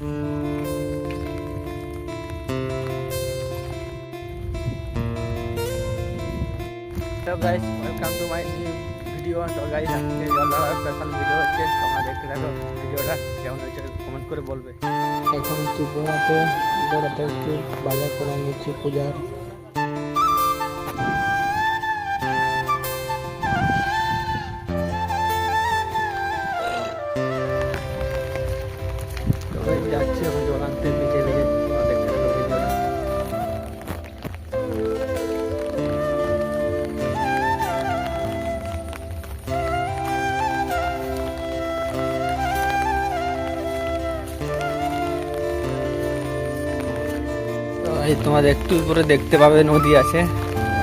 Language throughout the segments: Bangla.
So guys, welcome to my new video. So guys, আজকে জলধারা স্পেশাল ভিডিও হচ্ছে, তোমরা দেখতে থাকো ভিডিওটা কেমন হয়েছে কমেন্ট করে বলবে। এখন বেড়াতে একটু বাজার করে নিচ্ছি পূজার। যাচ্ছি এখন জল আনতে ভিজে ভিজে, তোমরা দেখতে থাকো ভিডিওটা। এই তোমাদের একটু উপরে দেখতে পাবে নদী আছে,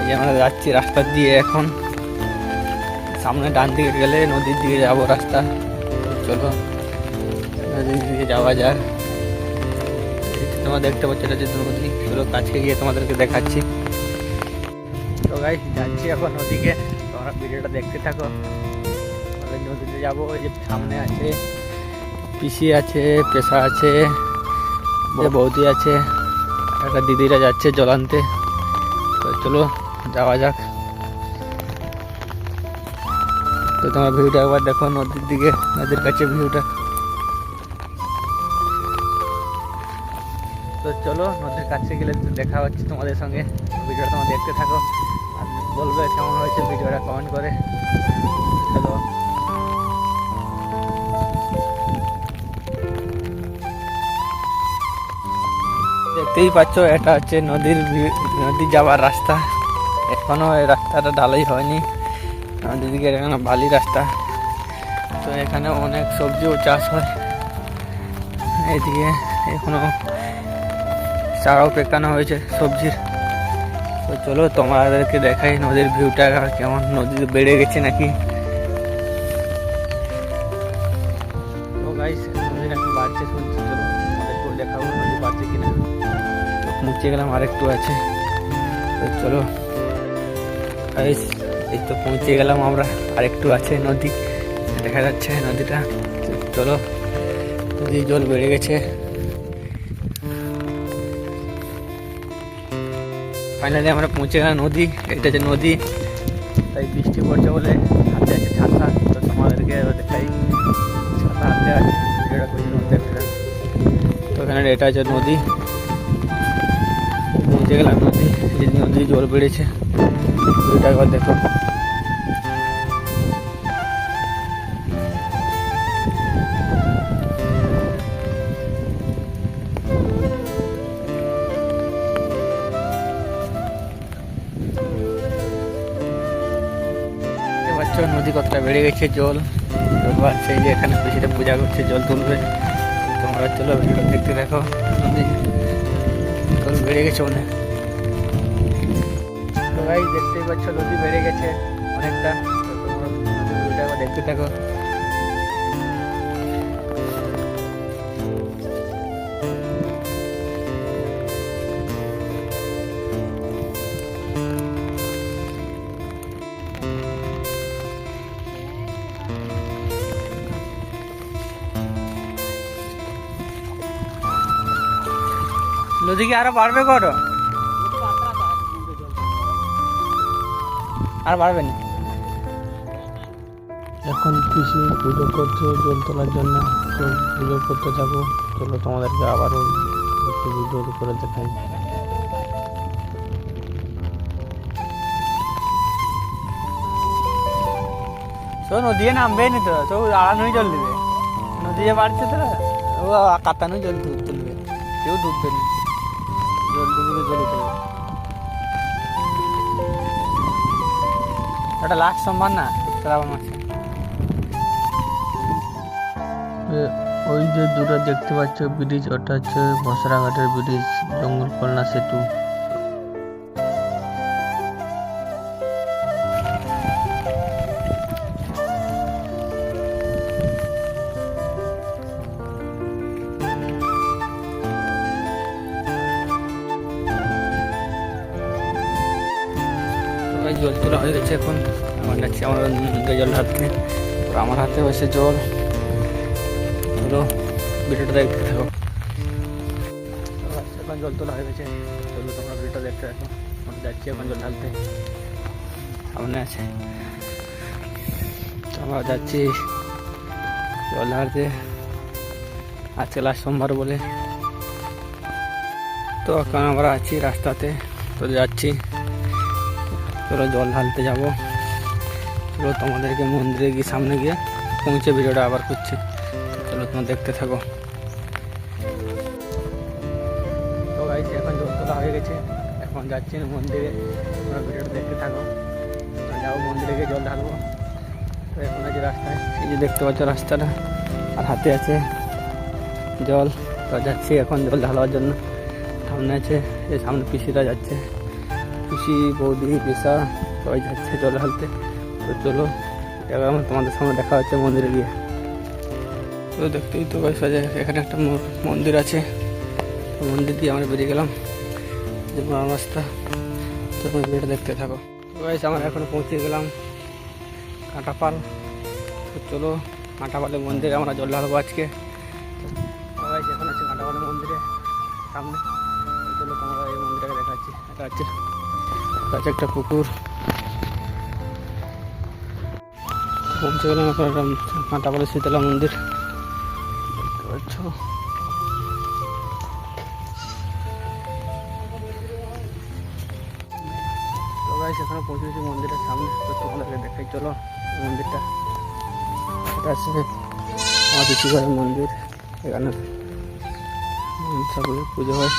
এই যে আমরা যাচ্ছি রাস্তা দিয়ে। এখন সামনে ডান দিকে গেলে নদীর দিকে যাবো রাস্তা, চলো নদীর দিকে যাওয়া যাক। তোমরা দেখতে পাচ্ছ এটা যে নদী, চলো কাছে গিয়ে তোমাদেরকে দেখাচ্ছি। তো গাইস যাচ্ছি এখন নদীকে, তোমরা ভিডিওটা দেখতে থাকো। নদীতে যাবো, এই যে সামনে আছে পিসি আছে, পেশা আছে, বৌদি আছে, একটা দিদিরা যাচ্ছে জল আনতে। তো চলো যাওয়া যাক। তো তোমার ভিউটা একবার দেখো নদীর দিকে, নদীর কাছে ভিউটা। তো চলো নদীর কাছে গেলে দেখা হচ্ছে তোমাদের সঙ্গে। ভিডিওটা তোমরা দেখতে থাকো আর বলবে কেমন হয়েছে ভিডিওটা কমেন্ট করে। চলো দেখতেই পাচ্ছ এটা হচ্ছে নদী যাওয়ার রাস্তা। এখনো এই রাস্তাটা ঢালাই হয়নি, আমাদের দিকে এখানে বালি রাস্তা। তো এখানে অনেক সবজিও চাষ হয়, এইদিকে এখনো চারাও পেকানো হয়েছে সবজির। তো চলো তোমাদেরকে দেখাই নদীর ভিউটা কেমন, নদী বেড়ে গেছে নাকি। তো গাইস নদী নাকি বাড়ছে শুনছি, চলো তোমাদেরকে দেখাবো নদী বাড়ছে কিনা। মুছে গেলাম আরেকটু আছে। তো চলো গাইস এই তো পৌঁছে গেলাম আমরা, আরেকটু আছে নদী, দেখা যাচ্ছে নদীটা। চলো নদী জল বেড়ে গেছে। ফাইনালি আমরা পৌঁছে গেলাম নদী, এটা যে নদী। তাই বৃষ্টি পড়ছে বলে হাতে আছে ছাতা, তো তোমাদেরকে দেখাই ছাতা হাতে আছে, ভিডিওটা করে দেখতে। তো এখানে এটা হচ্ছে নদী, পৌঁছে গেলাম নদী, যে নদী জল বেড়েছে ভিউটা একবার দেখো। নদী কতটা বেড়ে গেছে, জল বাড়ছে। যে এখানে পিসিটা পূজা করছে, জল তুলবে। তোমরা চলো ভিডিও দেখতে দেখো, নদী জল বেড়ে গেছে অনেক। তো ভাই দেখতেই পাচ্ছ নদী বেড়ে গেছে অনেকটা, তোমরা ভিডিওটা দেখতে থাকো। নদী কি আরো বাড়বে, করো আর বাড়বে না। এখন পিসি পুজো করছে জল তোলার জন্য, তো পুজো করতে যাবো। চলো তোমাদেরকে আবারও একটু ভিডিওর উপরে দেখাই। তো নদী নামবে নি, তো তো আড়ানোই জল দিবে। নদী যে বাড়ছে তো ও কাতানো জল তুলবে, কেউ ডুববে না, জল ডুবে জল উঠবে। ওটা লাস্ট সোমবার না, শ্রাবণ মাসে। ওই যে দূরে দেখতে পাচ্ছ ব্রিজ, ওটা হচ্ছে বসরাঘাটের ব্রিজ, জঙ্গলকলনা সেতু। জল তোলা হয়ে গেছে, এখন আমার যাচ্ছি আমার জল হাতে, আমার হাতে হয়েছে জল। ভিডিওটা দেখতে থাকো। এখন জল তোলা হয়ে গেছে। চলো তোমরা ভিডিওটা দেখতে থাকো। আমরা যাচ্ছি এখন জল ঢালতে, সামনে আছে। তো আমরা যাচ্ছি জল ঢালতে, আজকে লাস্ট সোমবার বলে। তো এখন আমরা আছি রাস্তাতে, তো যাচ্ছি। চলো জল ঢালতে যাবো। চলো তোমাদেরকে মন্দিরে গিয়ে সামনে গিয়ে পৌঁছে ভিডিওটা আবার করছি। চলো তোমরা দেখতে থাকো। তো গাইস এখন জল তোলা হয়ে গেছে, এখন যাচ্ছি মন্দিরে। তোমরা ভিডিওটা দেখতে থাকো। যাবো মন্দিরে গিয়ে জল ঢালবো। তো এখন আছে রাস্তায়, এই যে দেখতে পাচ্ছ রাস্তাটা, আর হাতে আছে জল। তো যাচ্ছি এখন জল ঢালার জন্য। সামনে আছে, এই সামনে পিসিরা যাচ্ছে, পিসি বৌদি পিসা সবাই যাচ্ছে জল ঢালতে। তো চলো এবার আমার তোমাদের সামনে দেখা হচ্ছে মন্দিরে গিয়ে। তো দেখতেই তো গাইস এখানে একটা মন্দির আছে, মন্দির দিয়ে আমরা বেরিয়ে গেলাম, যে পুরানো রাস্তা। তো ভিডিওটা দেখতে থাকো। তো গাইস আমরা এখন পৌঁছে গেলাম কাঁটাপাল। তো চলো কাঁটাপালের মন্দিরে আমরা জল ঢালবো আজকে। তো গাইস এখন আছে কাঁটাপালের মন্দিরে সামনে। তো চলো তোমরা এই মন্দিরটাকে দেখাচ্ছি। এটা আছে একটা পুকুর। পৌঁছে গেলাম এখন একটা কাঁটাপালের শীতলা মন্দির, দেখতে পাচ্ছ। তো গাইস এখানে পৌঁছে গেছি মন্দিরের সামনে। তো তোমাদেরকে দেখাই চলো মন্দিরটা। এটা আছে আমার পিসিঘরের মন্দির, এখানে সকলের পুজো হয়।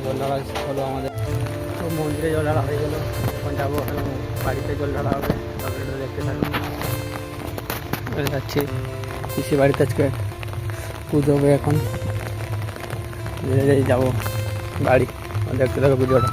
জল ঢালা হলো আমাদের। তো মন্দিরে জল ঢালা হয়ে গেলো, এখন যাবো বাড়িতে জল ঢালা হবে। তারপরে দেখতে থাকবো, যাচ্ছি পিসি বাড়িতে। আজকে পুজো হবে, এখন যাবো বাড়ি। দেখতে থাকো ভিডিওটা।